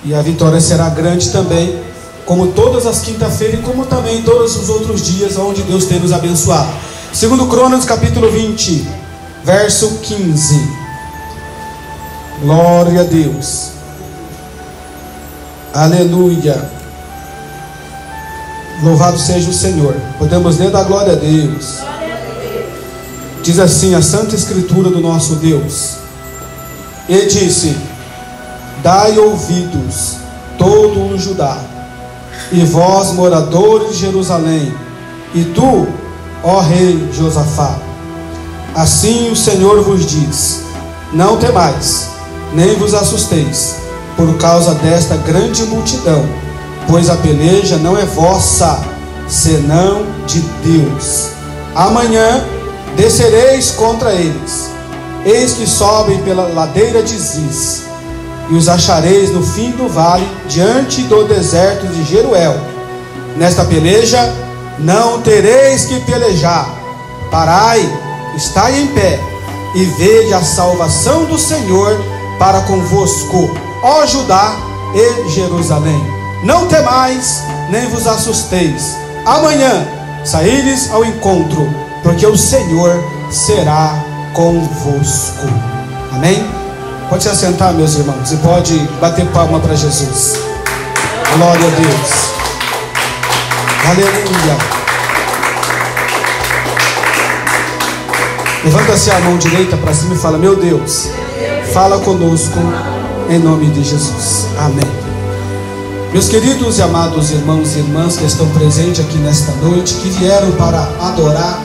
E a vitória será grande também, como todas as quinta-feiras e como também todos os outros dias onde Deus tem nos abençoado. Segundo Crônicas, capítulo 20, verso 15. Glória a Deus. Aleluia. Louvado seja o Senhor. Podemos ler da glória a Deus. Diz assim a Santa Escritura do nosso Deus. E disse: dai ouvidos, todo o Judá, e vós, moradores de Jerusalém, e tu, ó rei Josafá. Assim o Senhor vos diz: não temais, nem vos assusteis, por causa desta grande multidão, pois a peleja não é vossa, senão de Deus. Amanhã descereis contra eles. Eis que sobem pela ladeira de Ziz, e os achareis no fim do vale, diante do deserto de Jeruel. Nesta peleja não tereis que pelejar. Parai, estai em pé, e vede a salvação do Senhor para convosco, ó Judá e Jerusalém. Não temais, nem vos assusteis. Amanhã saíres ao encontro, porque o Senhor será convosco. Amém? Pode se assentar, meus irmãos, e pode bater palma para Jesus. Glória a Deus. Aleluia. Levanta-se a mão direita para cima e fala: meu Deus, fala conosco em nome de Jesus. Amém. Meus queridos e amados irmãos e irmãs que estão presentes aqui nesta noite, que vieram para adorar,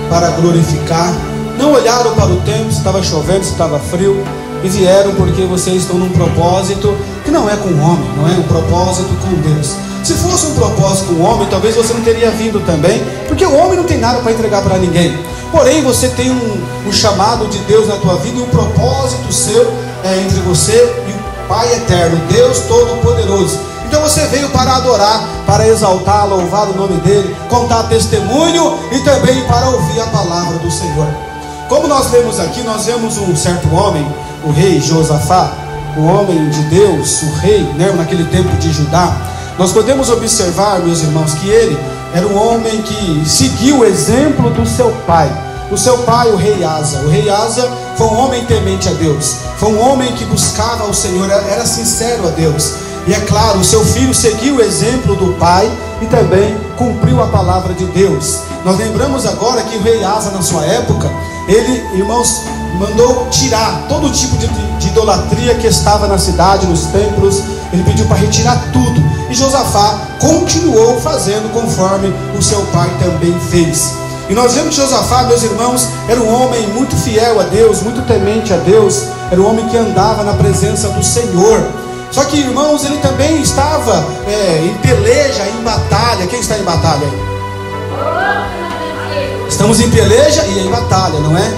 para glorificar, não olharam para o tempo, se estava chovendo, se estava frio, e vieram porque vocês estão num propósito que não é com o homem, não é um propósito com Deus. Se fosse um propósito com o homem, talvez você não teria vindo também, porque o homem não tem nada para entregar para ninguém. Porém, você tem um chamado de Deus na tua vida, e um propósito seu entre você e o Pai eterno, Deus Todo-Poderoso. Então você veio para adorar, para exaltar, louvar o nome dele, contar testemunho e também para ouvir a palavra do Senhor. Como nós vemos aqui, nós vemos um certo homem, o rei Josafá, o homem de Deus, o rei, né, naquele tempo de Judá. Nós podemos observar, meus irmãos, que ele era um homem que seguiu o exemplo do seu pai. O seu pai, o rei Asa. O rei Asa foi um homem temente a Deus, foi um homem que buscava o Senhor, era sincero a Deus. E é claro, o seu filho seguiu o exemplo do pai e também cumpriu a palavra de Deus. Nós lembramos agora que o rei Asa, na sua época, ele, irmãos, mandou tirar todo tipo de idolatria que estava na cidade, nos templos. Ele pediu para retirar tudo. E Josafá continuou fazendo conforme o seu pai também fez. E nós vemos que Josafá, meus irmãos, era um homem muito fiel a Deus, muito temente a Deus. Era um homem que andava na presença do Senhor. Só que, irmãos, ele também estava em peleja, em batalha. Quem está em batalha aí? Estamos em peleja e em batalha, não é?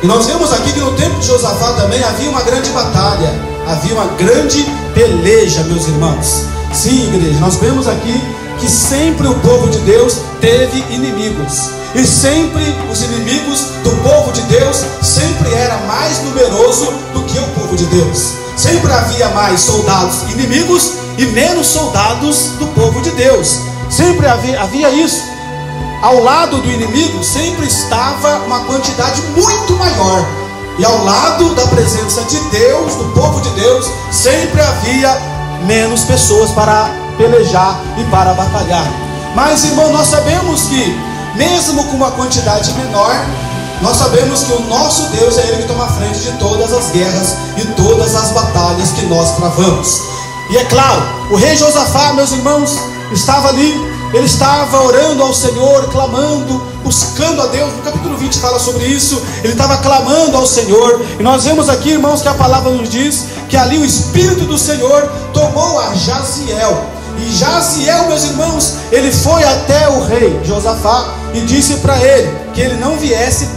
E nós vemos aqui que no tempo de Josafá também havia uma grande batalha, havia uma grande peleja, meus irmãos. Sim, igreja, nós vemos aqui que sempre o povo de Deus teve inimigos. E sempre os inimigos do povo de Deus sempre era mais numeroso do que o povo de Deus. Sempre havia mais soldados inimigos e menos soldados do povo de Deus. Sempre havia isso. Ao lado do inimigo sempre estava uma quantidade muito maior. E ao lado da presença de Deus, do povo de Deus, sempre havia menos pessoas para pelejar e para batalhar. Mas, irmão, nós sabemos que mesmo com uma quantidade menor, nós sabemos que o nosso Deus é Ele que toma a frente de todas as guerras e todas as batalhas que nós travamos. E é claro, o rei Josafá, meus irmãos, estava ali. Ele estava orando ao Senhor, clamando, buscando a Deus. No capítulo 20 fala sobre isso. Ele estava clamando ao Senhor. E nós vemos aqui, irmãos, que a palavra nos diz que ali o Espírito do Senhor tomou a Jaziel. E Jaziel, meus irmãos, ele foi até o rei Josafá e disse para ele que ele não viesse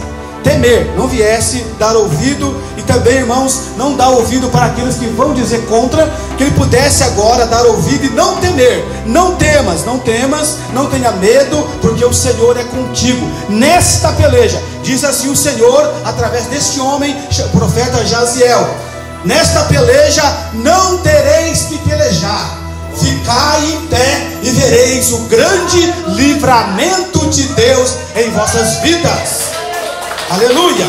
temer, não viesse dar ouvido, e também, irmãos, não dar ouvido para aqueles que vão dizer contra, que ele pudesse agora dar ouvido e não temer. Não temas, não temas, não tenha medo, porque o Senhor é contigo nesta peleja. Diz assim o Senhor através deste homem, o profeta Jaziel: nesta peleja não tereis que pelejar. ficai em pé e vereis o grande livramento de Deus em vossas vidas. Aleluia.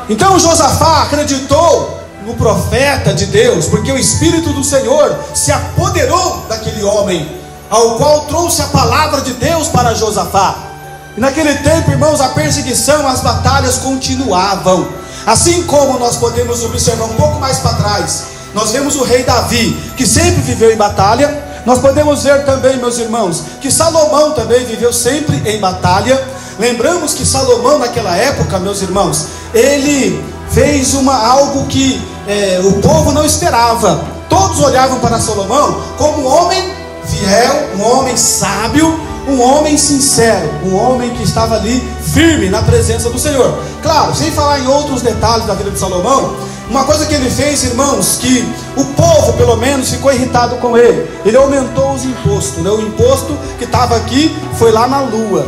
Então Josafá acreditou no profeta de Deus, porque o Espírito do Senhor se apoderou daquele homem, ao qual trouxe a palavra de Deus para Josafá. E naquele tempo, irmãos, a perseguição, as batalhas continuavam. Assim como nós podemos observar um pouco mais para trás, nós vemos o rei Davi, que sempre viveu em batalha. Nós podemos ver também, meus irmãos, que Salomão também viveu sempre em batalha. Lembramos que Salomão naquela época, meus irmãos, ele fez algo que o povo não esperava. Todos olhavam para Salomão como um homem fiel, um homem sábio, um homem sincero, um homem que estava ali firme na presença do Senhor. Claro, sem falar em outros detalhes da vida de Salomão, uma coisa que ele fez, irmãos, que o povo pelo menos ficou irritado com ele. Ele aumentou os impostos, né? O imposto que estava aqui foi lá na lua,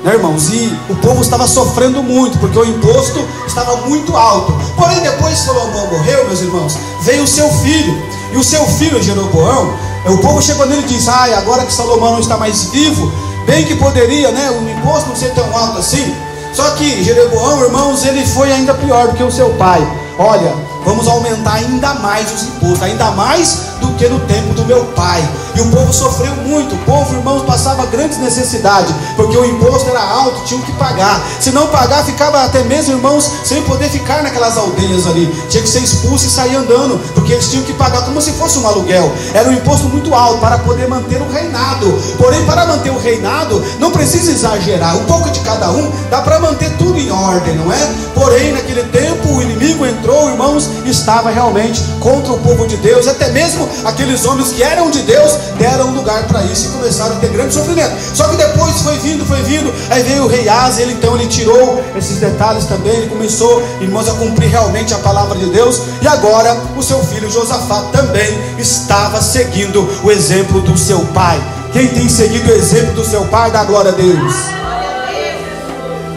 né, irmãos? E o povo estava sofrendo muito, porque o imposto estava muito alto. Porém, depois que Salomão morreu, meus irmãos, veio o seu filho. E o seu filho, Jeroboão, o povo chegou nele e disse: agora que Salomão não está mais vivo, bem que poderia, né, o imposto não ser tão alto assim. Só que Jeroboão, irmãos, ele foi ainda pior do que o seu pai. Olha, vamos aumentar ainda mais os impostos, ainda mais do que no tempo do meu pai. E o povo sofreu muito. O povo, irmãos, passava grandes necessidades, porque o imposto era alto, tinham que pagar. Se não pagar, ficava até mesmo, irmãos, sem poder ficar naquelas aldeias ali. Tinha que ser expulso e sair andando, porque eles tinham que pagar como se fosse um aluguel. Era um imposto muito alto para poder manter o reinado. Porém, para manter o reinado, não precisa exagerar. Um pouco de cada um, dá para manter tudo em ordem, não é? Porém, naquele tempo, o inimigo entrou, irmãos, estava realmente contra o povo de Deus. Até mesmo aqueles homens que eram de Deus deram lugar para isso e começaram a ter grande sofrimento. Só que depois foi vindo, aí veio o rei Asa, ele tirou esses detalhes também, ele começou, irmãos, a cumprir realmente a palavra de Deus. E agora o seu filho Josafá também estava seguindo o exemplo do seu pai. Quem tem seguido o exemplo do seu pai, dá glória a Deus.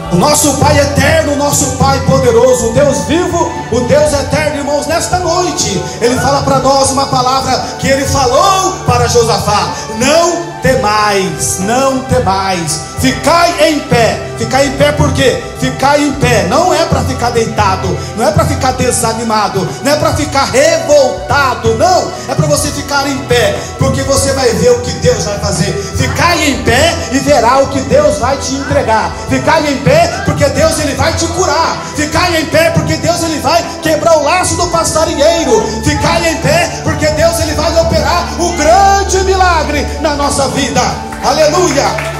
O nosso Pai eterno, o nosso Pai poderoso, o Deus vivo, o Deus eterno, irmãos, nesta noite Ele fala para nós uma palavra que Ele falou para Josafá: não temais, não temais, ficai em pé. Ficai em pé por quê? Ficar em pé não é para ficar deitado, não é para ficar desanimado, não é para ficar revoltado, não, é para você ficar em pé, porque você vai ver o que Deus vai fazer. Ficai em pé e verá o que Deus vai te entregar. Ficai em pé porque Deus, Ele vai te curar. Ficai em pé porque Deus, Ele vai quebrar o laço do passarinheiro. Ficai em pé porque Deus, Ele vai operar o grande milagre na nossa vida. Aleluia!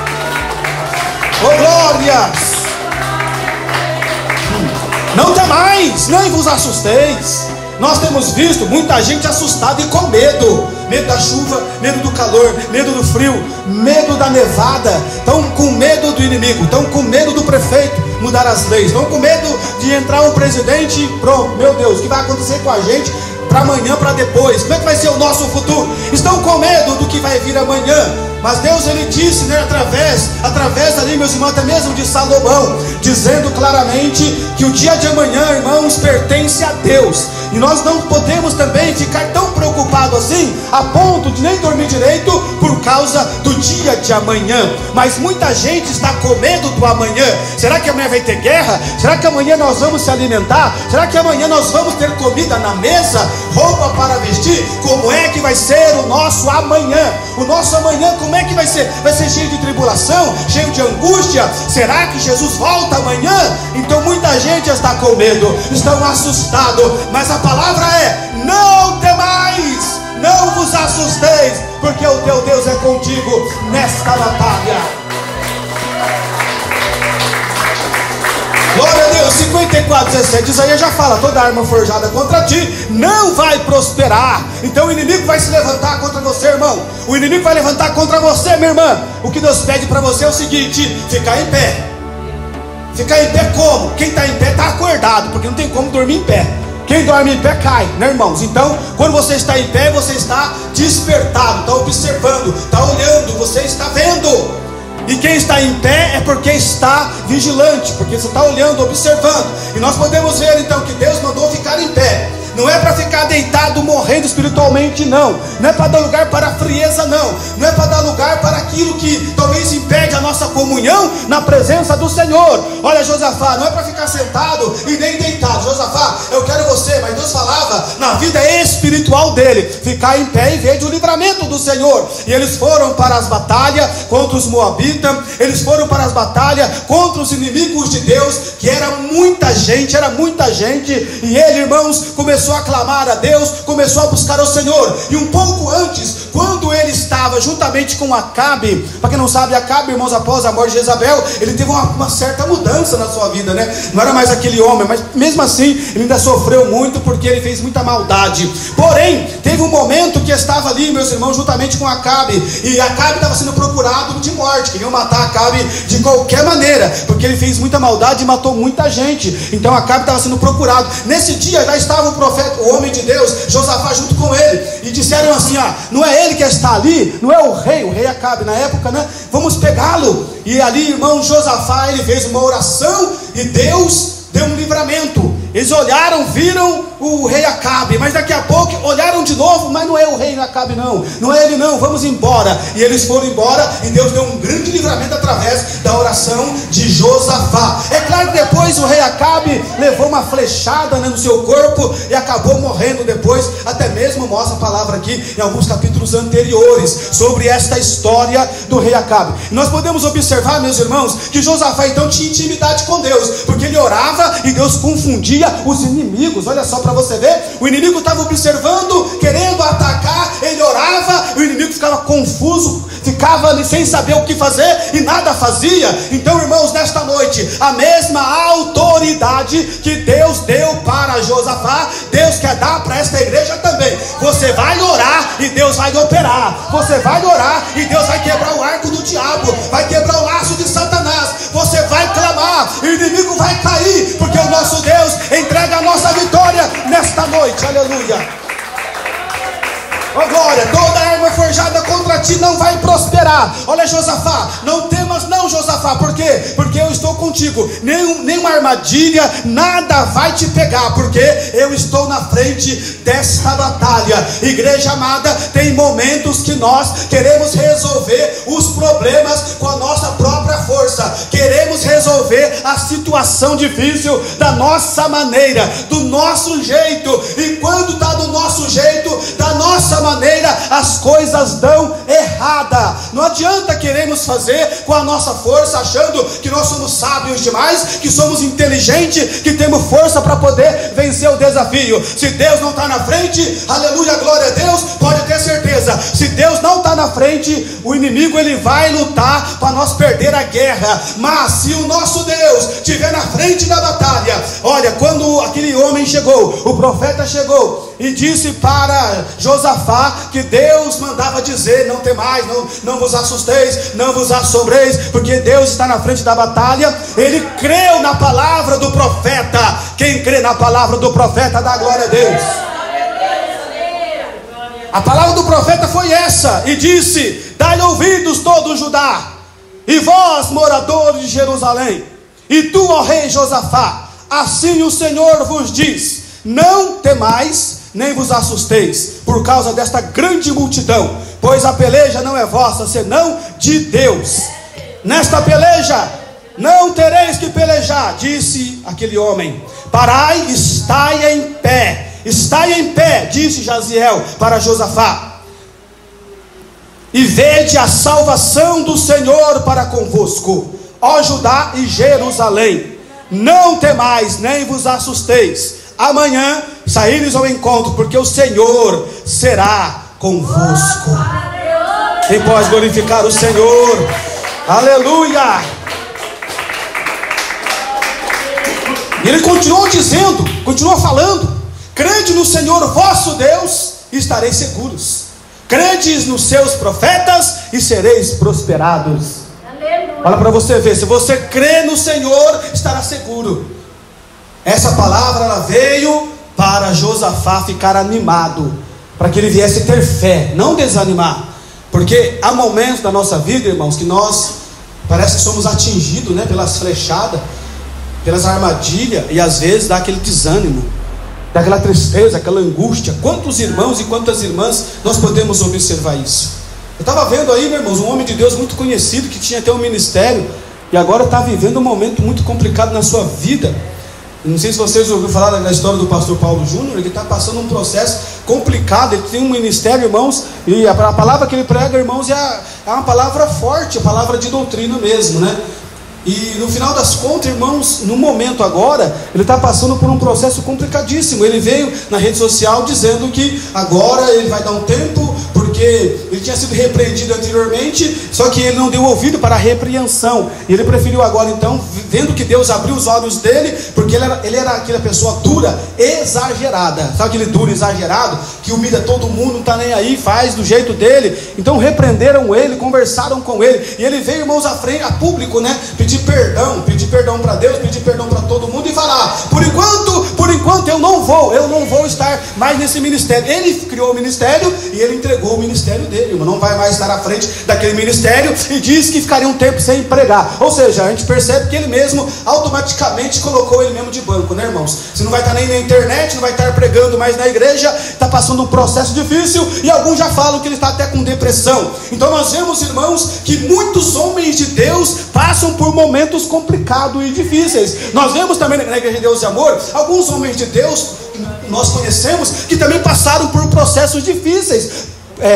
Oh, glórias! Não temais, nem vos assusteis. Nós temos visto muita gente assustada e com medo. Medo da chuva, medo do calor, medo do frio, medo da nevada. Estão com medo do inimigo, estão com medo do prefeito mudar as leis, estão com medo de entrar um presidente e pronto, meu Deus, o que vai acontecer com a gente para amanhã, para depois? Como é que vai ser o nosso futuro? Estão com medo do que vai vir amanhã. Mas Deus, Ele disse, né, através ali, meus irmãos, até mesmo de Salomão, dizendo claramente que o dia de amanhã, irmãos, pertence a Deus. E nós não podemos também ficar tão preocupados assim, a ponto de nem dormir direito por causa do dia de amanhã. Mas muita gente está com medo do amanhã. Será que amanhã vai ter guerra? Será que amanhã nós vamos se alimentar? Será que amanhã nós vamos ter comida na mesa? Roupa para vestir? Como é que vai ser o nosso amanhã? O nosso amanhã, como é que vai ser? Vai ser cheio de tribulação, cheio de angústia? Será que Jesus volta amanhã? Então muita gente está com medo, estão assustados. Mas a palavra é: não temais, não vos assusteis, porque o teu Deus é contigo nesta batalha. Glória a Deus. 54:17, Isaías já fala: toda arma forjada contra ti não vai prosperar. Então o inimigo vai se levantar contra você, irmão. O inimigo vai levantar contra você, minha irmã. O que Deus pede para você é o seguinte: ficar em pé. Ficar em pé como? Quem está em pé está acordado, porque não tem como dormir em pé. Quem dorme em pé cai, né, irmãos? Então, quando você está em pé, você está despertado, está observando, está olhando, você está vendo. E quem está em pé é porque está vigilante, porque você está olhando, observando. E nós podemos ver então que Deus mandou ficar em pé. Não é para ficar deitado morrendo espiritualmente, não. Não é para dar lugar para a frieza, não. Não é para dar lugar para aquilo que talvez impede a nossa comunhão na presença do Senhor. Olha, Josafá, não é para ficar sentado e nem deitado. Josafá, eu quero você, mas Deus falava na vida espiritual dele, ficar em pé e ver o livramento do Senhor. E eles foram para as batalhas contra os moabitas. Eles foram para as batalhas contra os inimigos de Deus, que era muita gente. E ele, irmãos, começou a clamar a Deus, começou a buscar o Senhor. E um pouco antes, quando ele estava juntamente com Acabe, para quem não sabe, Acabe, irmãos, após a morte de Jezabel, ele teve uma certa mudança na sua vida, né? Não era mais aquele homem, mas mesmo assim ele ainda sofreu muito, porque ele fez muita maldade. Porém, teve um momento que estava ali, meus irmãos, juntamente com Acabe, e Acabe estava sendo procurado de morte. Queriam matar Acabe de qualquer maneira, porque ele fez muita maldade e matou muita gente. Então Acabe estava sendo procurado. Nesse dia já estava o profeta, o homem de Deus, Josafá, junto com ele, e disseram assim: não é ele que está ali, não é o rei Acabe na época, né? Vamos pegá-lo. E ali, irmão, Josafá, ele fez uma oração e Deus deu um livramento. Eles olharam, viram o rei Acabe, mas daqui a pouco olharam de novo, mas não é o rei Acabe, não é ele, não, vamos embora. E eles foram embora, e Deus deu um grande livramento através da oração de Josafá. É claro que depois o rei Acabe levou uma flechada, né, no seu corpo e acabou morrendo depois. Até mesmo mostra a palavra aqui em alguns capítulos anteriores sobre esta história do rei Acabe. E nós podemos observar, meus irmãos, que Josafá então tinha intimidade com Deus, porque ele orava e Deus confundia os inimigos. Olha só para você ver, o inimigo estava observando, querendo atacar, ele orava, o inimigo ficava confuso, ficava sem saber o que fazer e nada fazia. Então, irmãos, nesta noite, a mesma autoridade que Deus deu para Josafá, Deus quer dar para esta igreja também. Você vai orar e Deus vai operar. Você vai orar e Deus vai quebrar o arco do diabo, vai quebrar o laço de Satanás. Você vai clamar e o inimigo vai cair, porque o nosso Deus entrega a nossa vitória nesta noite. Aleluia. Oh, glória, toda arma forjada contra ti não vai prosperar. Olha, Josafá, não temas não, Josafá. Por quê? Porque eu estou contigo. Nenhuma armadilha, nada vai te pegar, porque eu estou na frente desta batalha. Igreja amada, tem momentos que nós queremos resolver os problemas com a nossa própria força. Queremos resolver a situação difícil da nossa maneira, do nosso jeito. E quando está do nosso jeito, da nossa maneira, as coisas dão errada. Não adianta queremos fazer com a nossa força, achando que nós somos sábios demais, que somos inteligentes, que temos força para poder vencer o desafio. Se Deus não está na frente, aleluia, glória a Deus, pode ter certeza, se Deus não está na frente, o inimigo ele vai lutar para nós perder a guerra. Mas se o nosso Deus estiver na frente da batalha, olha, quando aquele homem chegou, o profeta chegou e disse para Josafá que Deus mandava dizer: não temais, não vos assusteis, não vos assombreis, porque Deus está na frente da batalha. Ele creu na palavra do profeta. Quem crê na palavra do profeta dá glória a Deus. A palavra do profeta foi essa, e disse: dai ouvidos todo Judá, e vós moradores de Jerusalém, e tu, ó rei Josafá, assim o Senhor vos diz: não temais, nem vos assusteis, por causa desta grande multidão, pois a peleja não é vossa, senão de Deus. Nesta peleja não tereis que pelejar, disse aquele homem. Parai, estai em pé. Estai em pé, disse Jaziel para Josafá, e vede a salvação do Senhor para convosco, ó Judá e Jerusalém. Não temais, nem vos assusteis. Amanhã saíres ao encontro, porque o Senhor será convosco. Quem pode glorificar o Senhor? Aleluia! E ele continuou dizendo, continuou falando: crede no Senhor vosso Deus e estareis seguros. Credes nos seus profetas e sereis prosperados. Olha para você ver, se você crê no Senhor, estará seguro. Essa palavra ela veio para Josafá ficar animado, para que ele viesse ter fé, não desanimar. Porque há momentos da nossa vida, irmãos, que nós Parece que somos atingidos, né, pelas flechadas, pelas armadilhas, e às vezes dá aquele desânimo, dá aquela tristeza, aquela angústia. Quantos irmãos e quantas irmãs nós podemos observar isso? Eu estava vendo aí, meus irmãos, um homem de Deus muito conhecido, que tinha até um ministério, e agora está vivendo um momento muito complicado na sua vida. Não sei se vocês ouviram falar da história do pastor Paulo Júnior. Ele está passando um processo complicado. Ele tem um ministério, irmãos, e a palavra que ele prega, irmãos, é uma palavra forte, a palavra de doutrina mesmo, né? E no final das contas, irmãos, no momento agora, ele está passando por um processo complicadíssimo. Ele veio na rede social dizendo que agora ele vai dar um tempo, porque ele tinha sido repreendido anteriormente, só que ele não deu ouvido para a repreensão, e ele preferiu agora, então, vendo que Deus abriu os olhos dele, porque ele era aquela pessoa dura, exagerada. Sabe aquele duro, exagerado, que humilha todo mundo, não está nem aí, faz do jeito dele? Então repreenderam ele, conversaram com ele, e ele veio, irmãos, à frente, a público, né, pedir perdão para Deus, pedir perdão para todo mundo, e falar: por enquanto eu não vou estar mais nesse ministério. Ele criou o ministério e ele entregou o ministério dele, irmão. Não vai mais estar à frente daquele ministério, e disse que ficaria um tempo sem pregar. Ou seja, a gente percebe que ele mesmo automaticamente colocou ele mesmo de banco, né, irmãos? Você não vai estar nem na internet, não vai estar pregando mais na igreja, está passando um processo difícil, e alguns já falam que ele está até com depressão. Então nós vemos, irmãos, que muitos homens de Deus passam por momentos complicados e difíceis. Nós vemos também na Igreja de Deus de Amor alguns homens de Deus que nós conhecemos, que também passaram por processos difíceis,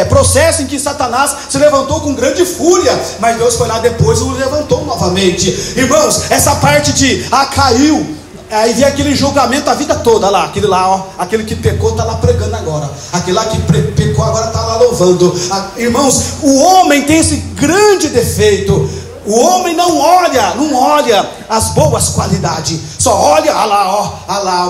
processo em que Satanás se levantou com grande fúria, mas Deus foi lá depois e o levantou novamente. Irmãos, essa parte de caiu, aí vem aquele julgamento a vida toda lá, aquele lá, ó, aquele que pecou está lá pregando agora, aquele lá que pecou agora está lá louvando. Irmãos, o homem tem esse grande defeito. O homem não olha as boas qualidades, só olha,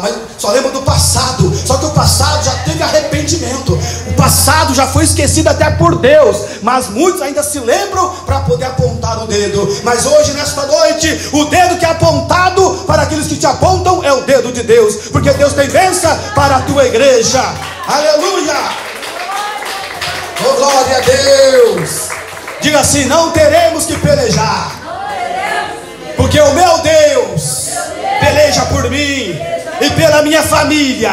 mas só lembra do passado. Só que o passado já teve arrependimento, o passado já foi esquecido até por Deus, mas muitos ainda se lembram para poder apontar o dedo. Mas hoje, nesta noite, o dedo que é apontado para aqueles que te apontam é o dedo de Deus, porque Deus tem bênção para a tua igreja. Aleluia! Oh, glória a Deus! Diga assim: não teremos que pelejar, porque o meu Deus peleja por mim e pela minha família.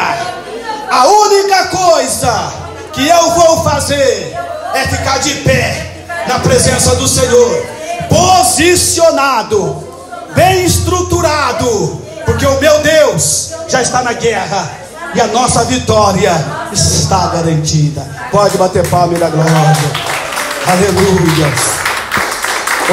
A única coisa que eu vou fazer é ficar de pé na presença do Senhor, posicionado, bem estruturado, porque o meu Deus já está na guerra e a nossa vitória está garantida. Pode bater palma e dar glória. Aleluia.